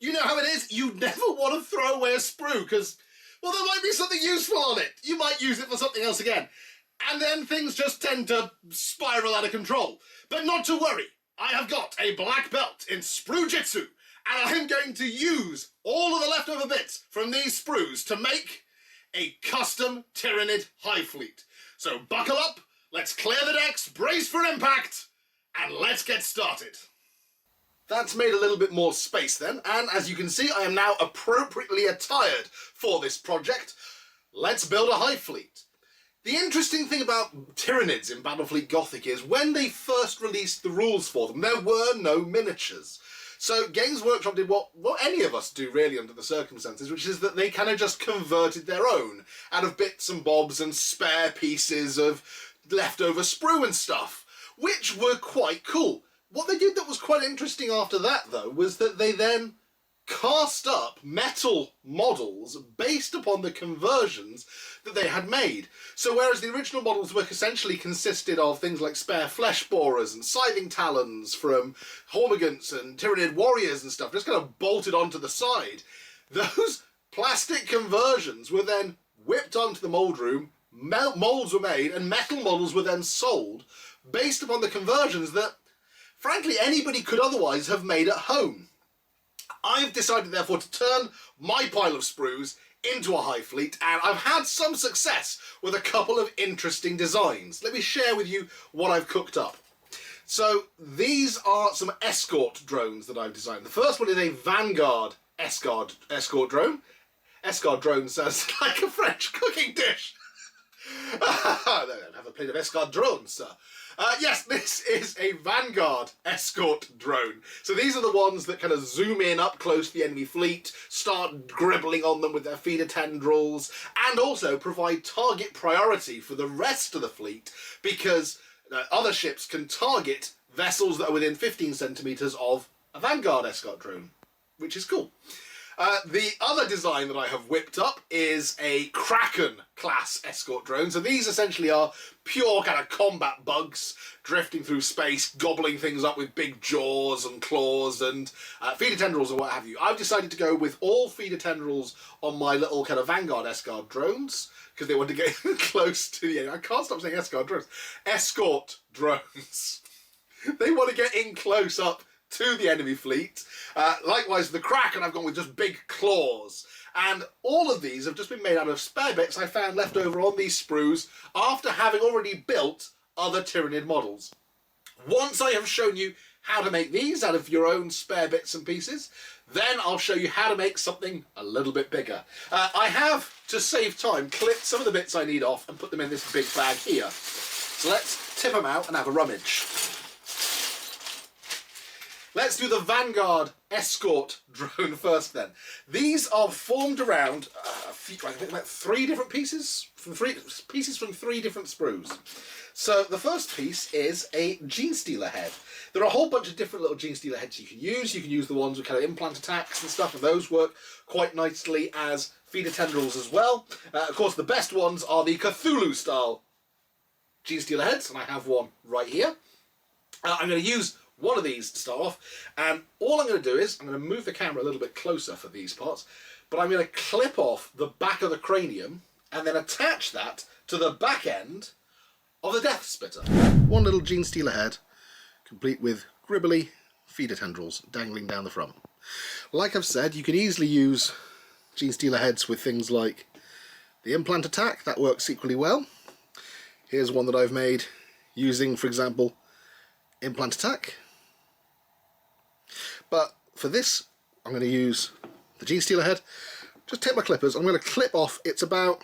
You know how it is? You never want to throw away a sprue because, well, there might be something useful on it. You might use it for something else again. And then things just tend to spiral out of control. But not to worry. I have got a black belt in spruejitsu, and I'm going to use all of the leftover bits from these sprues to make a custom Tyranid Hive Fleet. So buckle up, let's clear the decks, brace for impact, and let's get started. That's made a little bit more space then, and as you can see, I am now appropriately attired for this project. Let's build a Hive Fleet. The interesting thing about Tyranids in Battlefleet Gothic is when they first released the rules for them, there were no miniatures. So Games Workshop did what any of us do really under the circumstances, which is that they kind of just converted their own out of bits and bobs and spare pieces of leftover sprue and stuff, which were quite cool. What they did that was quite interesting after that, though, was that they then cast up metal models based upon the conversions that they had made. So whereas the original models were essentially consisted of things like spare flesh borers and scything talons from Hormigants and Tyranid warriors and stuff, just kind of bolted onto the side, those plastic conversions were then whipped onto the mould room, moulds were made, and metal models were then sold based upon the conversions that, frankly, anybody could otherwise have made at home. I've decided, therefore, to turn my pile of sprues into a Hive Fleet, and I've had some success with a couple of interesting designs. Let me share with you what I've cooked up. So these are some escort drones that I've designed. The first one is a Vanguard escort drone. Escort drone sounds like a French cooking dish. I don't have a plate of escort drones, sir. Yes, this is a Vanguard escort drone. So these are the ones that kind of zoom in up close to the enemy fleet, start gribbling on them with their feeder tendrils, and also provide target priority for the rest of the fleet, because other ships can target vessels that are within 15 centimetres of a Vanguard escort drone, which is cool. The other design that I have whipped up is a Kraken class escort drone. So these essentially are pure kind of combat bugs drifting through space, gobbling things up with big jaws and claws and feeder tendrils or what have you. I've decided to go with all feeder tendrils on my little kind of Vanguard escort drones because they want to get close to the end. I can't stop saying escort drones. Escort drones. They want to get in close up to the enemy fleet. Likewise, the Kraken, I've gone with just big claws. And all of these have just been made out of spare bits I found left over on these sprues after having already built other Tyranid models. Once I have shown you how to make these out of your own spare bits and pieces, then I'll show you how to make something a little bit bigger. I have, to save time, clipped some of the bits I need off and put them in this big bag here. So let's tip them out and have a rummage. Let's do the Vanguard escort drone first then. These are formed around about 3 different pieces from 3 different sprues. So the first piece is a Gene Stealer head. There are a whole bunch of different little Gene Stealer heads you can use. You can use the ones with kind of implant attacks and stuff, and those work quite nicely as feeder tendrils as well. Of course, the best ones are the Cthulhu style Gene Stealer heads, and I have one right here. I'm going to use one of these to start off, and all I'm going to do is I'm going to move the camera a little bit closer for these parts, but I'm going to clip off the back of the cranium and then attach that to the back end of the Death Spitter. One little Gene Stealer head, complete with gribbly feeder tendrils dangling down the front. Like I've said, you can easily use Gene Stealer heads with things like the implant attack. That works equally well. Here's one that I've made using, for example, implant attack. But for this, I'm going to use the Gene Stealer head. Just take my clippers. I'm going to clip off. It's about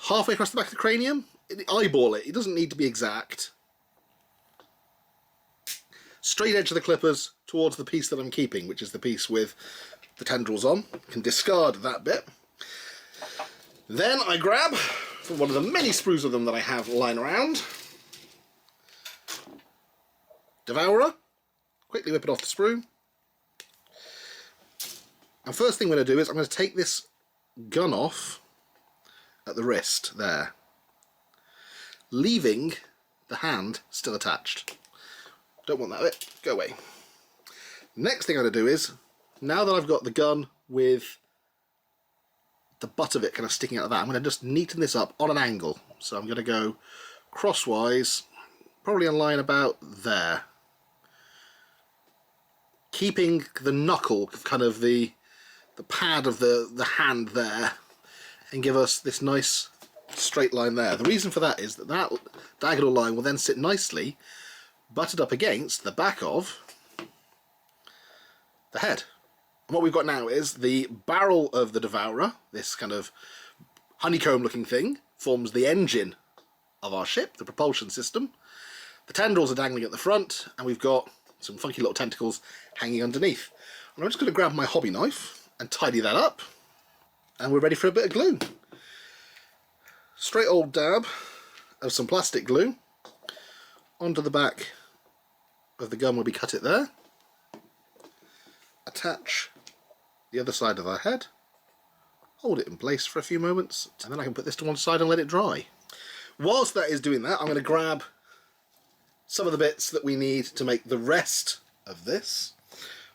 halfway across the back of the cranium. Eyeball it. It doesn't need to be exact. Straight edge of the clippers towards the piece that I'm keeping, which is the piece with the tendrils on. You can discard that bit. Then I grab from one of the many sprues of them that I have lying around, Devourer. Quickly whip it off the sprue. And first thing I'm going to do is I'm going to take this gun off at the wrist there, leaving the hand still attached. Don't want that bit. Go away. Next thing I'm going to do is, now that I've got the gun with the butt of it kind of sticking out of that, I'm going to just neaten this up on an angle. So I'm going to go crosswise, probably on line about there. Keeping the knuckle, kind of the pad of the hand there, and give us this nice straight line there. The reason for that is that that diagonal line will then sit nicely butted up against the back of the head. And what we've got now is the barrel of the Devourer, this kind of honeycomb looking thing, forms the engine of our ship, the propulsion system. The tendrils are dangling at the front, and we've got some funky little tentacles hanging underneath. And I'm just going to grab my hobby knife and tidy that up, and we're ready for a bit of glue. Straight old dab of some plastic glue onto the back of the gun where we cut it there. Attach the other side of our head, hold it in place for a few moments, and then I can put this to one side and let it dry. Whilst that is doing that, I'm going to grab some of the bits that we need to make the rest of this.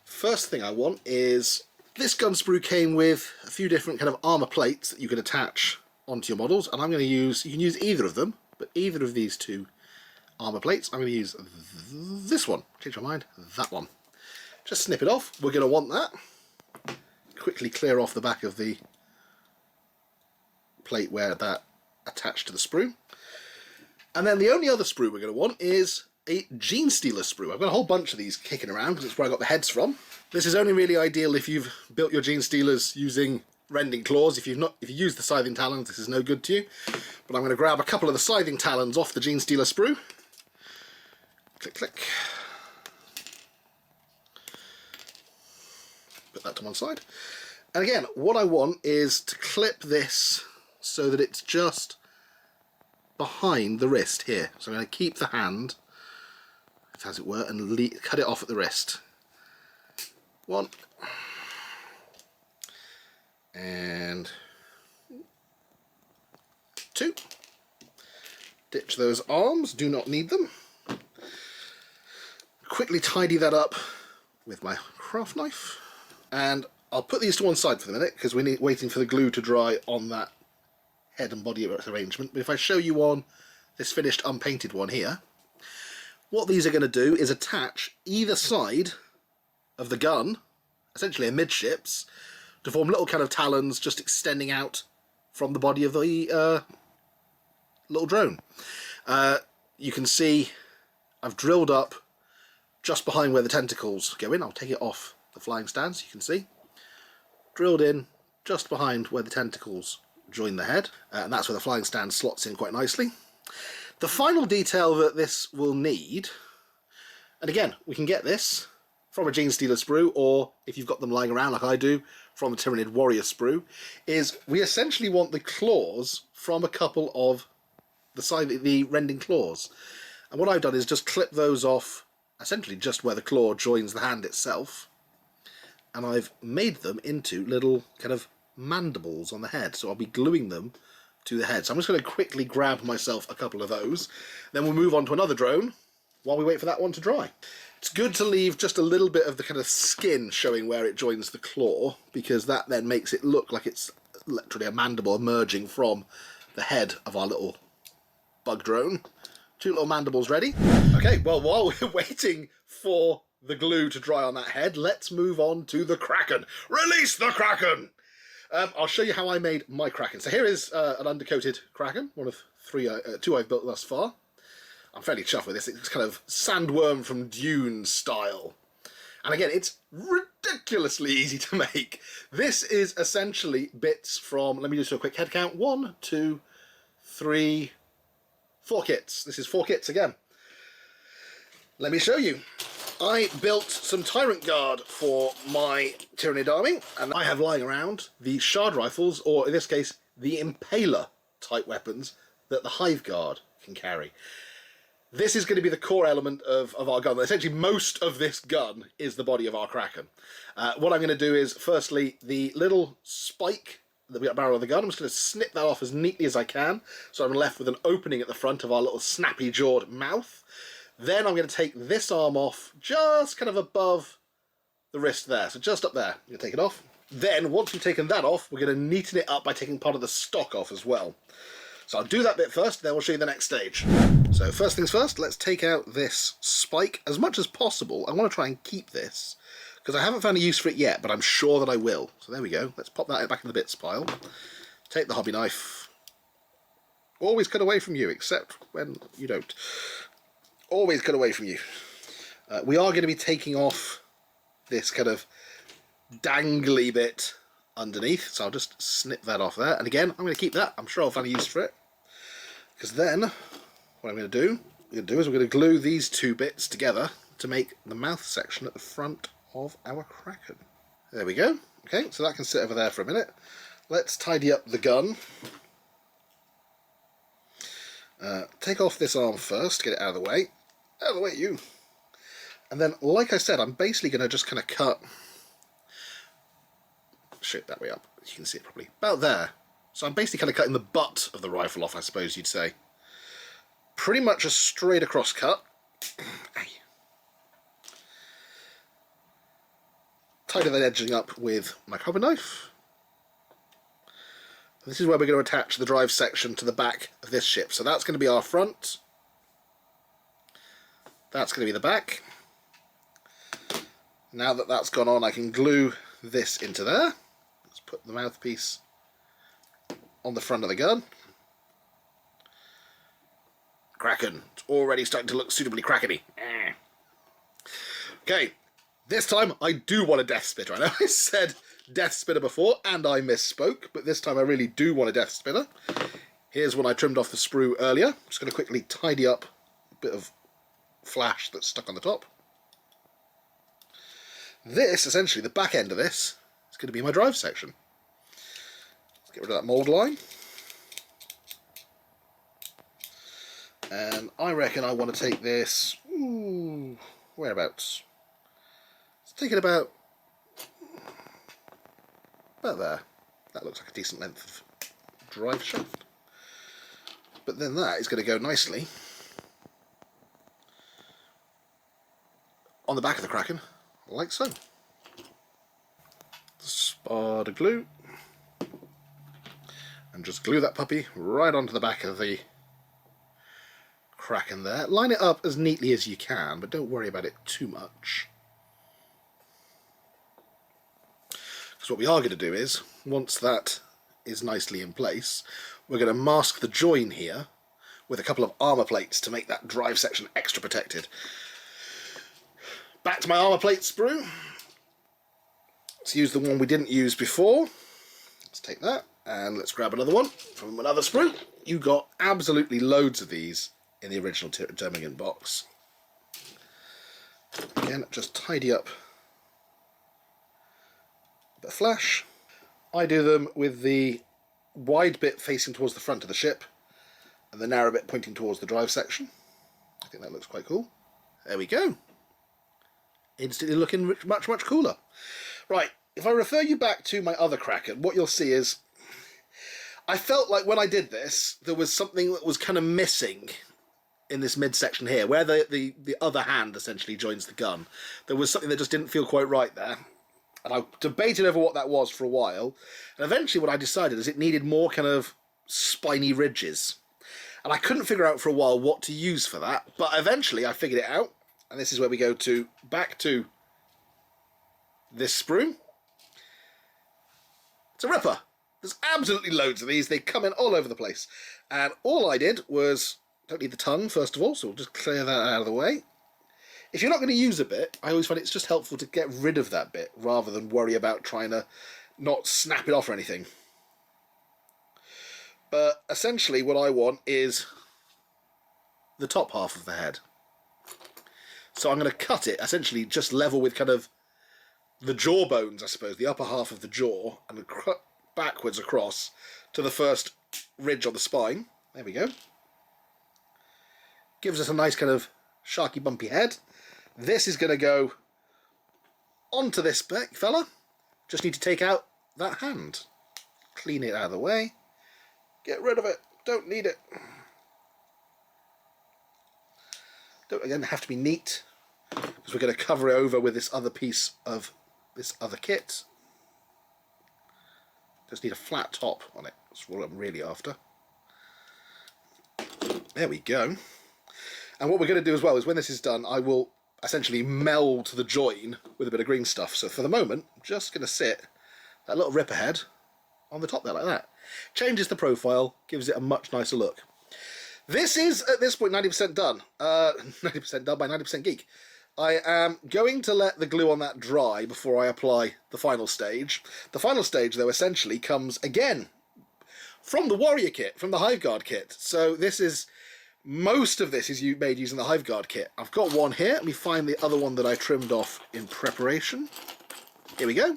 First thing I want is, this gun sprue came with a few different kind of armour plates that you can attach onto your models, and I'm going to use, you can use either of them, but either of these two armour plates, I'm going to use this one. Change my mind, that one. Just snip it off, we're going to want that. Quickly clear off the back of the plate where that attached to the sprue. And then the only other sprue we're going to want is a Gene Stealer sprue. I've got a whole bunch of these kicking around because it's where I got the heads from. This is only really ideal if you've built your Gene Stealers using rending claws. If you use the scything talons, this is no good to you. But I'm going to grab a couple of the scything talons off the Gene Stealer sprue. Click, click. Put that to one side. And again, what I want is to clip this so that it's just behind the wrist here. So I'm going to keep the hand, as it were, and cut it off at the wrist. 1 and 2. Ditch those arms, do not need them. Quickly tidy that up with my craft knife, and I'll put these to one side for the minute because we're waiting for the glue to dry on that head and body arrangement. But if I show you on this finished unpainted one here, what these are going to do is attach either side of the gun, essentially amidships, to form little kind of talons just extending out from the body of the little drone. You can see I've drilled up just behind where the tentacles go in. I'll take it off the flying stand so you can see. Drilled in just behind where the tentacles join the head, and that's where the flying stand slots in quite nicely. The final detail that this will need, and again, we can get this from a Gene Stealer sprue, or if you've got them lying around like I do, from the Tyranid Warrior sprue, is we essentially want the claws from a couple of the rending claws. And what I've done is just clip those off, essentially just where the claw joins the hand itself, and I've made them into little kind of mandibles on the head, so I'll be gluing them to the head. So I'm just going to quickly grab myself a couple of those, then we'll move on to another drone while we wait for that one to dry. It's good to leave just a little bit of the kind of skin showing where it joins the claw, because that then makes it look like it's literally a mandible emerging from the head of our little bug drone. 2 little mandibles ready. Okay, well, while we're waiting for the glue to dry on that head, let's move on to the Kraken. Release the Kraken! I'll show you how I made my Kraken. So here is an undercoated Kraken, one of 2 I've built thus far. I'm fairly chuffed with this. It's kind of sandworm from Dune style. And again, it's ridiculously easy to make. This is essentially bits from, let me just do a quick head count. 1, 2, 3, 4 kits. This is 4 kits again. Let me show you. I built some Tyrant Guard for my Tyranid army, and I have lying around the Shard Rifles, or in this case, the Impaler type weapons that the Hive Guard can carry. This is going to be the core element of our gun. Essentially, most of this gun is the body of our Kraken. What I'm going to do is, firstly, the little spike that we got barrel of the gun, I'm just going to snip that off as neatly as I can, so I'm left with an opening at the front of our little snappy-jawed mouth. Then I'm going to take this arm off just kind of above the wrist there. So just up there, you take it off. Then, once we've taken that off, we're going to neaten it up by taking part of the stock off as well. So I'll do that bit first, then we'll show you the next stage. So first things first, let's take out this spike as much as possible. I want to try and keep this, because I haven't found a use for it yet, but I'm sure that I will. So there we go. Let's pop that back in the bits pile. Take the hobby knife. Always cut away from you, except when you don't. Always cut away from you. We are going to be taking off this kind of dangly bit underneath, so I'll just snip that off there. And again, I'm going to keep that. I'm sure I'll find a use for it. Because then, what I'm going to do is we're going to glue these two bits together to make the mouth section at the front of our Kraken. There we go. Okay, so that can sit over there for a minute. Let's tidy up the gun. Take off this arm first, get it out of the way. Out of the way, you. And then, like I said, I'm basically going to just kind of cut straight that way up, you can see it properly, about there. So I'm basically kind of cutting the butt of the rifle off, I suppose you'd say. Pretty much a straight across cut. Tidy that edging up with my carbon knife. This is where we're going to attach the drive section to the back of this ship. So that's going to be our front. That's going to be the back. Now that that's gone on, I can glue this into there. Let's put the mouthpiece on the front of the gun. Kraken. It's already starting to look suitably krakeny. Okay, this time I do want a Death Spitter. I know I said Death Spitter before and I misspoke, but this time I really do want a Death Spitter. Here's one I trimmed off the sprue earlier. I'm just going to quickly tidy up a bit of flash that's stuck on the top. This, essentially, the back end of this, is going to be my drive section. Let's get rid of that mould line. And I reckon I want to take this, whereabouts? Let's take it about there. That looks like a decent length of drive shaft. But then that is going to go nicely on the back of the Kraken, like so. Spada glue, and just glue that puppy right onto the back of the Kraken there. Line it up as neatly as you can, but don't worry about it too much. Because what we are going to do is, once that is nicely in place, we're going to mask the join here with a couple of armour plates to make that drive section extra protected. Back to my armour plate sprue. Let's use the one we didn't use before. Let's take that and let's grab another one from another sprue. You got absolutely loads of these in the original Termagant box. Again, just tidy up a bit of flash. I do them with the wide bit facing towards the front of the ship and the narrow bit pointing towards the drive section. I think that looks quite cool. There we go. Instantly looking much, much cooler. Right, if I refer you back to my other Kraken, what you'll see is I felt like when I did this, there was something that was kind of missing in this midsection here, where the other hand essentially joins the gun. There was something that just didn't feel quite right there. And I debated over what that was for a while. And eventually what I decided is it needed more kind of spiny ridges. And I couldn't figure out for a while what to use for that. But eventually I figured it out. And this is where we go to back to this sprue. It's a ripper. There's absolutely loads of these. They come in all over the place. And all I did was, don't need the tongue first of all, so we'll just clear that out of the way. If you're not going to use a bit, I always find it's just helpful to get rid of that bit rather than worry about trying to not snap it off or anything. But essentially what I want is the top half of the head. So I'm going to cut it essentially just level with kind of the jaw bones, I suppose, the upper half of the jaw, and cut backwards across to the first ridge on the spine. There we go. Gives us a nice kind of sharky bumpy head. This is going to go onto this fella. Just need to take out that hand. Clean it out of the way. Get rid of it. Don't need it. Don't, again, have to be neat, because we're going to cover it over with this other piece of this other kit. Just need a flat top on it. That's what I'm really after. There we go. And what we're going to do as well is when this is done, I will essentially meld the join with a bit of green stuff. So for the moment, I'm just going to sit that little ripper head on the top there like that. Changes the profile, gives it a much nicer look. This is, at this point, 90% done. 90% done by 90% geek. I am going to let the glue on that dry before I apply the final stage. The final stage, though, essentially comes, again, from the Warrior kit, from the Hive Guard kit. So this is, most of this is made using the Hive Guard kit. I've got one here. Let me find the other one that I trimmed off in preparation. Here we go.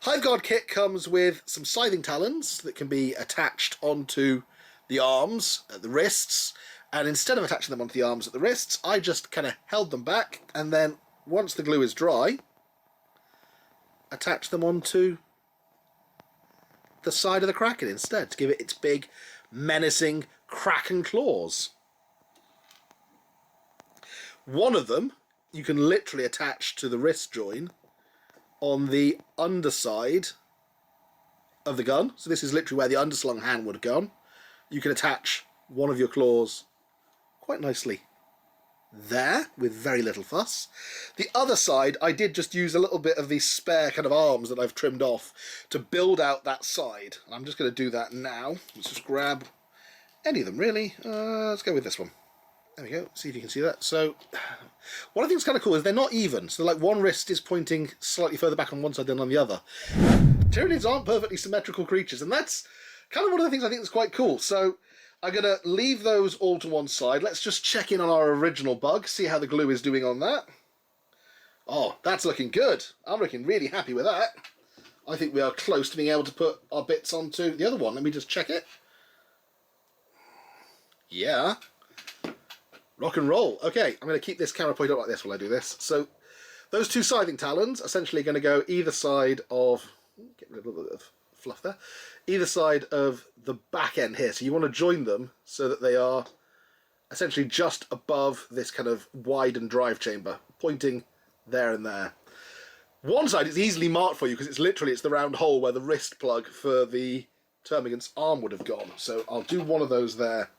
Hive Guard kit comes with some scything talons that can be attached onto the arms at the wrists. And instead of attaching them onto the arms at the wrists, I just kind of held them back, and then once the glue is dry, attach them onto the side of the Kraken instead to give it its big, menacing Kraken claws. One of them you can literally attach to the wrist join on the underside of the gun. So this is literally where the underslung hand would have gone. You can attach one of your claws quite nicely there with very little fuss. The other side, I did just use a little bit of these spare kind of arms that I've trimmed off to build out that side. And I'm just going to do that now. Let's just grab any of them really. Let's go with this one. There we go. See if you can see that. So what I think is kind of cool is they're not even. So like one wrist is pointing slightly further back on one side than on the other. Tyranids aren't perfectly symmetrical creatures, and that's kind of one of the things I think is quite cool. So I'm going to leave those all to one side. Let's just check in on our original bug, see how the glue is doing on that. Oh, that's looking good. I'm looking really happy with that. I think we are close to being able to put our bits onto the other one. Let me just check it. Yeah. Rock and roll. Okay, I'm going to keep this camera pointed up like this while I do this. So those two scything talons essentially going to go either side of... Get rid of a little bit of fluff there. Either side of the back end here. So you want to join them so that they are essentially just above this kind of widened drive chamber, pointing there and there. One side is easily marked for you because it's the round hole where the wrist plug for the Termagant's arm would have gone. So I'll do one of those there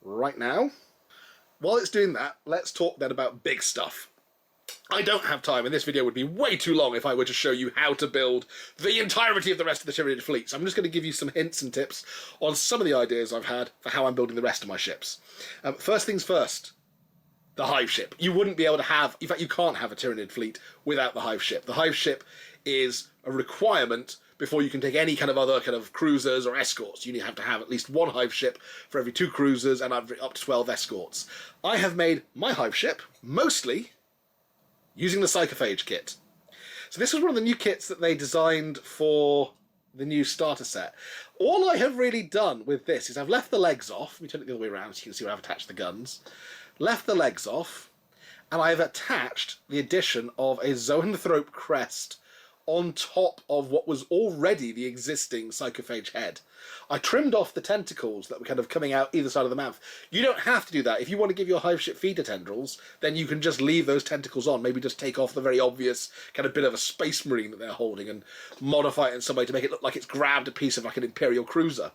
right now. While it's doing that, let's talk then about big stuff. I don't have time, and this video would be way too long if I were to show you how to build the entirety of the rest of the Tyranid fleet. So I'm just going to give you some hints and tips on some of the ideas I've had for how I'm building the rest of my ships. First things first, the Hive ship. You wouldn't be able to have, in fact you can't have a Tyranid fleet without the Hive ship. The Hive ship is a requirement before you can take any kind of other kind of cruisers or escorts. You have to have at least one Hive ship for every 2 cruisers and up to 12 escorts. I have made my Hive ship mostly using the Psychophage kit. So this was one of the new kits that they designed for the new starter set. All I have really done with this is I've left the legs off. Let me turn it the other way around so you can see where I've attached the guns. Left the legs off, and I've attached the addition of a zoanthrope crest on top of what was already the existing Psychophage head. I trimmed off the tentacles that were kind of coming out either side of the mouth. You don't have to do that. If you want to give your Hive ship feeder tendrils, then you can just leave those tentacles on. Maybe just take off the very obvious kind of bit of a space marine that they're holding and modify it in some way to make it look like it's grabbed a piece of like an Imperial cruiser.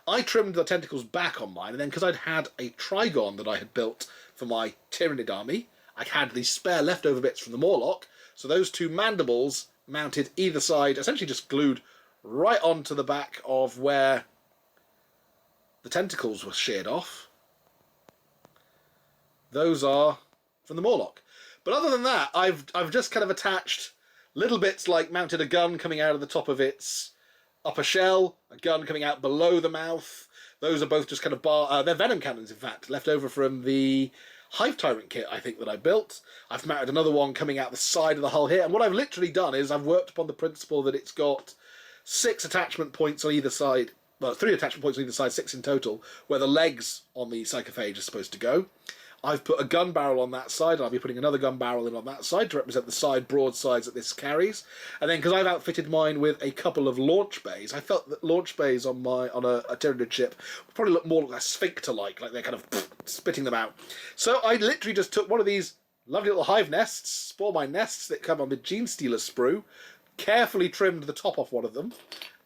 I trimmed the tentacles back on mine, and then because I'd had a Trigon that I had built for my Tyranid army, I had these spare leftover bits from the Morlock, so those 2 mandibles mounted either side, essentially just glued right onto the back of where the tentacles were sheared off. Those are from the Morlock. But other than that, I've just kind of attached little bits like mounted a gun coming out of the top of its upper shell, a gun coming out below the mouth. Those are both just kind of they're venom cannons, in fact, left over from the Hive Tyrant kit, I think, that I built. I've mounted another one coming out the side of the hull here, and what I've literally done is I've worked upon the principle that it's got 6 attachment points on either side, well, 3 attachment points on either side, 6 in total, where the legs on the Psychophage are supposed to go. I've put a gun barrel on that side, and I'll be putting another gun barrel in on that side to represent the side broadsides that this carries. And then, because I've outfitted mine with a couple of launch bays, I felt that launch bays on a Tyranid ship would probably look more like a sphincter-like they're kind of spitting them out. So I literally just took one of these lovely little hive nests, spore mine nests that come on the Gene Stealer sprue. Carefully trimmed the top off one of them,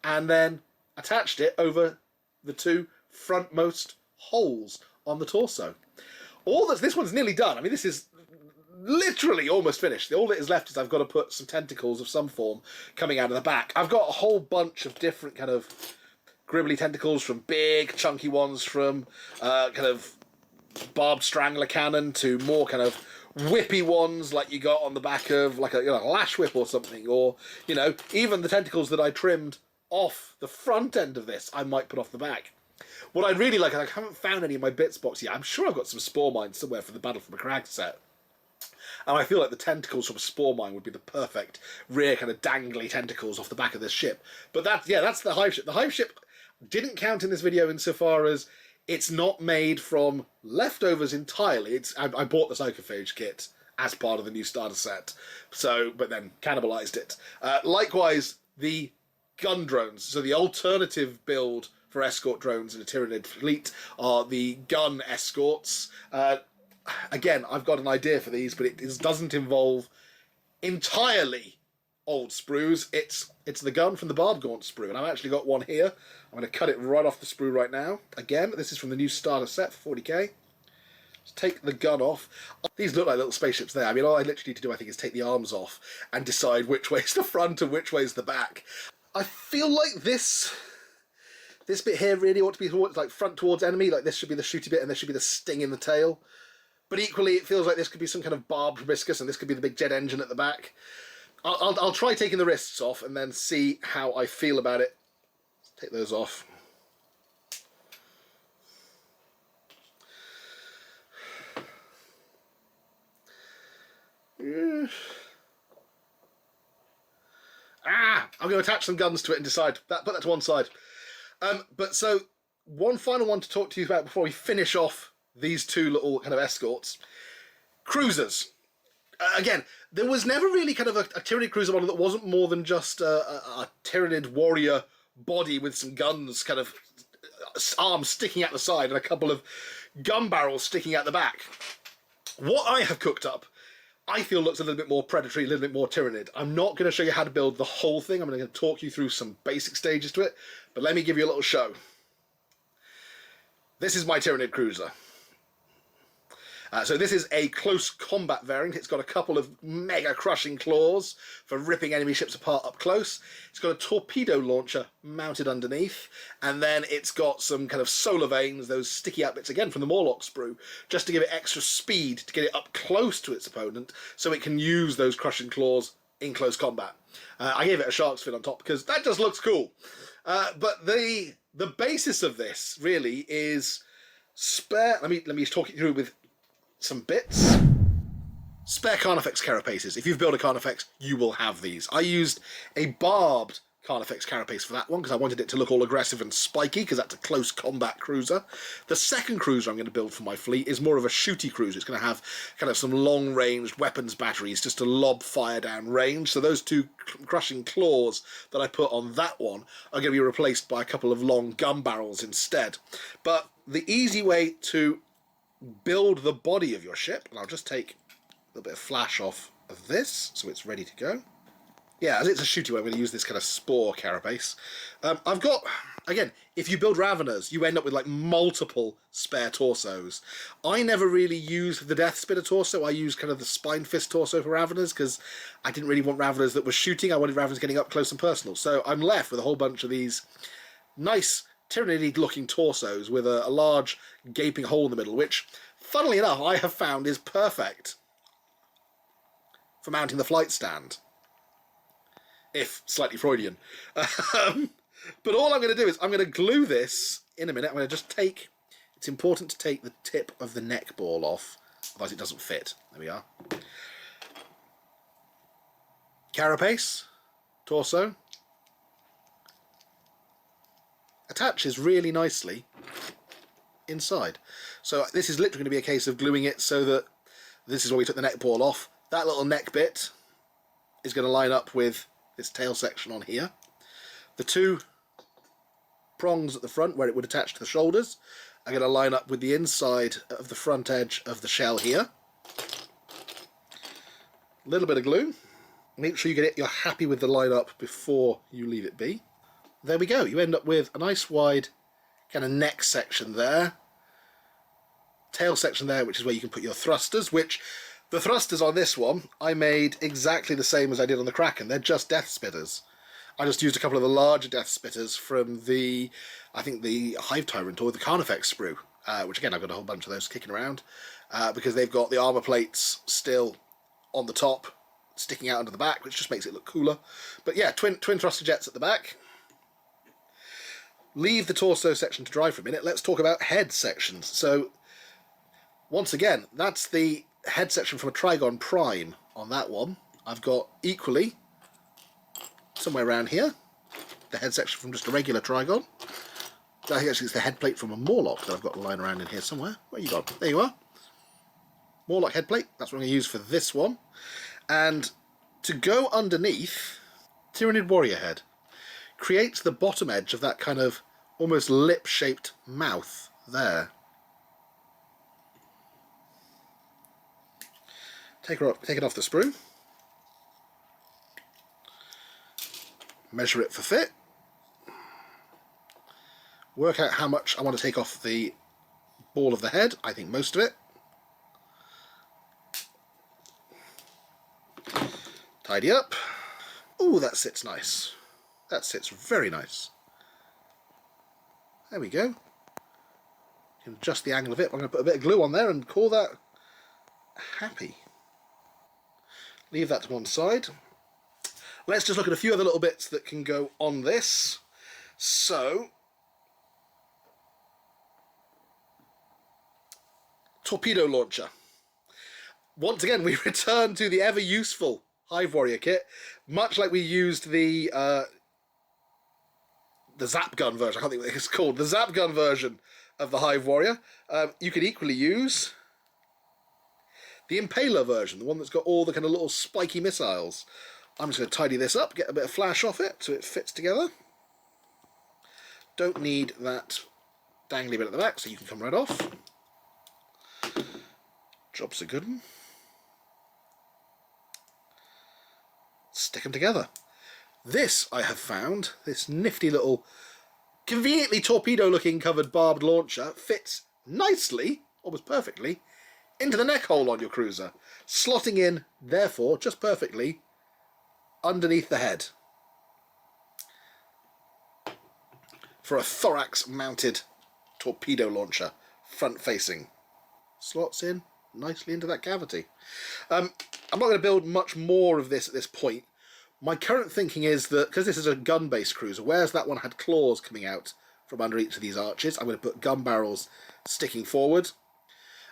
and then attached it over the two frontmost holes on the torso. This one's nearly done. I mean, this is literally almost finished. All that is left is I've got to put some tentacles of some form coming out of the back. I've got a whole bunch of different kind of gribbly tentacles, from big chunky ones from kind of barbed strangler cannon to more kind of whippy ones like you got on the back of like a lash whip or something, or even the tentacles that I trimmed off the front end of this I might put off the back. What I'd really like, I haven't found any in my bits box yet. I'm sure I've got some spore mines somewhere for the Battle for Macragge set. And I feel like the tentacles from a spore mine would be the perfect rear kind of dangly tentacles off the back of this ship. But that's the hive ship. The hive ship didn't count in this video insofar as it's not made from leftovers entirely. I bought the Psychophage kit as part of the new starter set, but then cannibalized it. Likewise, the gun drones. So the alternative build for escort drones in a Tyranid fleet are the gun escorts. Again, I've got an idea for these, but it doesn't involve entirely old sprues. It's the gun from the Barbed Gaunt sprue, and I've actually got one here. I'm going to cut it right off the sprue right now. Again, this is from the new starter set for 40k. Just take the gun off. These look like little spaceships there. I mean, all I literally need to do, I think, is take the arms off and decide which way's the front and which way's the back. I feel like this bit here really ought to be like front towards enemy. Like this should be the shooty bit, and this should be the sting in the tail. But equally, it feels like this could be some kind of barbed hibiscus, and this could be the big jet engine at the back. I'll try taking the wrists off and then see how I feel about it. Let's take those off. I'm going to attach some guns to it and decide. Put that to one side. But so, one final one to talk to you about before we finish off these two little kind of escorts. Cruisers. Again, there was never really kind of a Tyranid cruiser model that wasn't more than just a Tyranid warrior body with some guns, kind of arms sticking out the side and a couple of gun barrels sticking out the back. What I have cooked up, I feel looks a little bit more predatory, a little bit more Tyranid. I'm not going to show you how to build the whole thing. I'm going to talk you through some basic stages to it, but let me give you a little show. This is my Tyranid cruiser. So this is a close combat variant. It's got a couple of mega crushing claws for ripping enemy ships apart up close. It's got a torpedo launcher mounted underneath, and then it's got some kind of solar vanes, those sticky out bits again from the Morlock sprue, just to give it extra speed to get it up close to its opponent so it can use those crushing claws in close combat. I gave it a shark's fin on top because that just looks cool. But the basis of this really is spare. Let me talk you through with some bits. Spare Carnifex carapaces. If you've built a Carnifex, you will have these. I used a barbed Carnifex carapace for that one because I wanted it to look all aggressive and spiky because that's a close combat cruiser. The second cruiser I'm going to build for my fleet is more of a shooty cruiser. It's going to have kind of some long-ranged weapons batteries just to lob fire down range. So those two crushing claws that I put on that one are going to be replaced by a couple of long gun barrels instead. But the easy way to build the body of your ship, and I'll just take a little bit of flash off of this so it's ready to go. Yeah, as it's a shooty way, I'm going to use this kind of spore carapace. I've got, again, if you build Raveners, you end up with like multiple spare torsos. I never really used the Death Spitter torso. I used kind of the Spine Fist torso for Raveners because I didn't really want Raveners that were shooting. I wanted Raveners getting up close and personal. So I'm left with a whole bunch of these nice Tyranid looking torsos with a large gaping hole in the middle, which, funnily enough, I have found is perfect for mounting the flight stand. If slightly Freudian. But all I'm going to do is I'm going to glue this in a minute. I'm going to just take, it's important to take the tip of the neck ball off, otherwise it doesn't fit. There we are. Carapace, torso. Attaches really nicely inside. So this is literally going to be a case of gluing it so that this is where we took the neck ball off. That little neck bit is going to line up with this tail section on here. The two prongs at the front where it would attach to the shoulders are going to line up with the inside of the front edge of the shell here. A little bit of glue. Make sure you're happy with the lineup before you leave it be. There we go. You end up with a nice wide kind of neck section there. Tail section there, which is where you can put your thrusters, which the thrusters on this one I made exactly the same as I did on the Kraken. They're just Death Spitters. I just used a couple of the larger Death Spitters from the, I think the Hive Tyrant or the Carnifex sprue, which again I've got a whole bunch of those kicking around, because they've got the armour plates still on the top, sticking out under the back, which just makes it look cooler. But yeah, twin thruster jets at the back. Leave the torso section to dry for a minute. Let's talk about head sections. So once again, that's the head section from a Trigon Prime on that one. I've got equally, somewhere around here, the head section from just a regular Trigon. I think actually it's the head plate from a Morlock that I've got lying around in here somewhere. Where you gone? There you are. Morlock head plate. That's what I'm going to use for this one. And to go underneath, Tyranid Warrior head creates the bottom edge of that kind of almost lip-shaped mouth there. Take it off the sprue. Measure it for fit. Work out how much I want to take off the ball of the head. I think most of it. Tidy up. Ooh, that sits nice. That sits very nice. There we go. You can adjust the angle of it. I'm going to put a bit of glue on there and call that happy. Leave that to one side. Let's just look at a few other little bits that can go on this. So, torpedo launcher. Once again, we return to the ever useful Hive Warrior kit, much like we used the Zap Gun version. I can't think what it's called. The Zap Gun version of the Hive Warrior. You could equally use the Impaler version, the one that's got all the kind of little spiky missiles. I'm just going to tidy this up, get a bit of flash off it so it fits together. Don't need that dangly bit at the back, so you can come right off. Job's a good one. Stick them together. This, I have found, this nifty little, conveniently torpedo-looking covered barbed launcher fits nicely, almost perfectly, into the neck hole on your cruiser, slotting in, therefore, just perfectly, underneath the head. For a thorax-mounted torpedo launcher, front-facing. Slots in nicely into that cavity. I'm not going to build much more of this at this point. My current thinking is that, because this is a gun-based cruiser, whereas that one had claws coming out from under each of these arches, I'm going to put gun barrels sticking forward.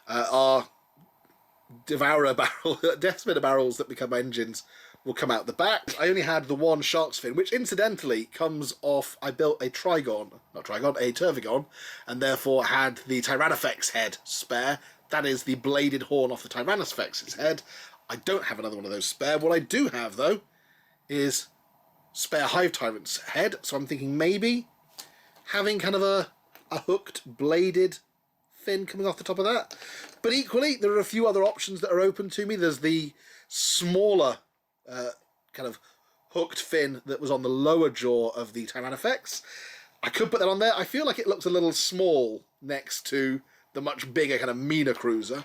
Our Devourer barrel, Death Spitter barrels that become engines will come out the back. I only had the one shark's fin, which incidentally comes off, I built a Tervigon, and therefore had the Tyranifex head spare. That is the bladed horn off the Tyranifex's head. I don't have another one of those spare. What I do have, though, is spare Hive Tyrant's head, so I'm thinking maybe having kind of a hooked, bladed fin coming off the top of that. But equally, there are a few other options that are open to me. There's the smaller kind of hooked fin that was on the lower jaw of the Tyranifex. I could put that on there. I feel like it looks a little small next to the much bigger, kind of meaner cruiser.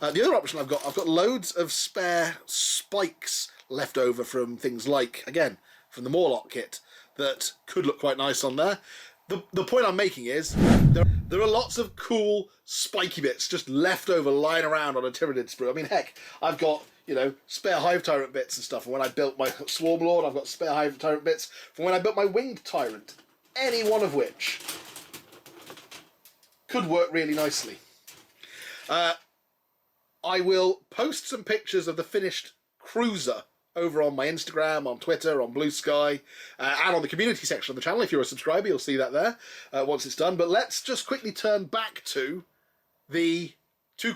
The other option I've got loads of spare spikes left over from things like, again, from the Morlock kit, that could look quite nice on there. The point I'm making is there are lots of cool spiky bits just left over lying around on a Tyranid sprue. I mean, heck, I've got, you know, spare Hive Tyrant bits and stuff. And when I built my Swarm Lord, I've got spare Hive Tyrant bits from when I built my Winged Tyrant. Any one of which could work really nicely. I will post some pictures of the finished cruiser over on my Instagram, on Twitter, on Blue Sky, and on the community section of the channel. If you're a subscriber, you'll see that there once it's done. But let's just quickly turn back to the two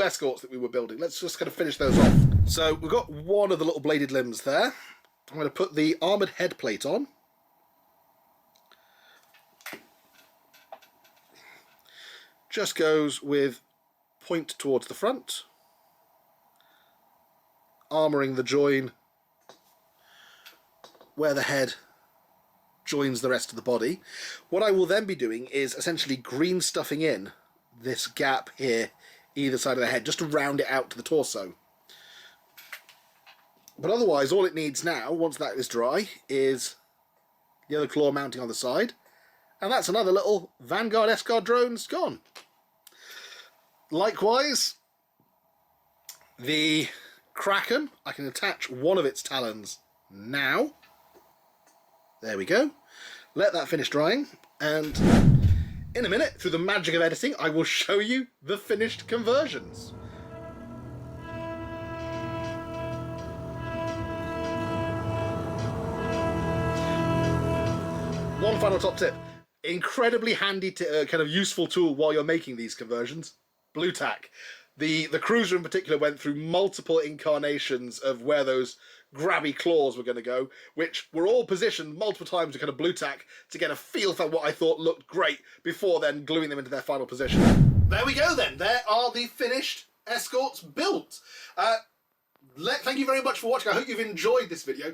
escorts that we were building. Let's just kind of finish those off. So we've got one of the little bladed limbs there. I'm going to put the armoured head plate on. Just goes with point towards the front. armouring the join where the head joins the rest of the body. What I will then be doing is essentially green stuffing in this gap here, either side of the head, just to round it out to the torso. But otherwise, all it needs now, once that is dry, is the other claw mounting on the side, and that's another little Vanguard Escort drone's gone. Likewise, the Kraken, I can attach one of its talons now. There we go. Let that finish drying, and in a minute, through the magic of editing, I will show you the finished conversions. One final top tip. Incredibly handy, kind of useful tool while you're making these conversions. Blue tack. The cruiser in particular went through multiple incarnations of where those grabby claws were going to go, which were all positioned multiple times with kind of blue tack to get a feel for what I thought looked great before then gluing them into their final position. There we go then. There are the finished escorts built. Thank you very much for watching. I hope you've enjoyed this video.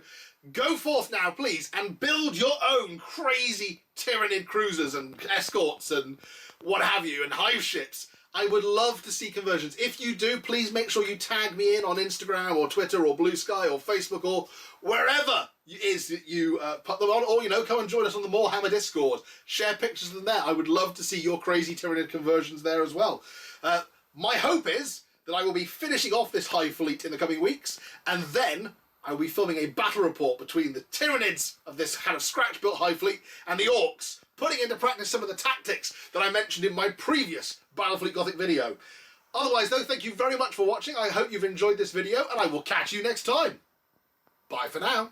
Go forth now, please, and build your own crazy Tyranid cruisers and escorts and what have you, and hive ships. I would love to see conversions. If you do, please make sure you tag me in on Instagram or Twitter or Blue Sky or Facebook or wherever it is that you put them on, or, you know, come and join us on the Warhammer Discord. Share pictures of them there. I would love to see your crazy Tyranid conversions there as well. My hope is that I will be finishing off this Hive Fleet in the coming weeks, and then I will be filming a battle report between the Tyranids of this kind of scratch-built Hive Fleet and the Orcs, putting into practice some of the tactics that I mentioned in my previous Battlefleet Gothic video. Otherwise, though, thank you very much for watching. I hope you've enjoyed this video, and I will catch you next time. Bye for now.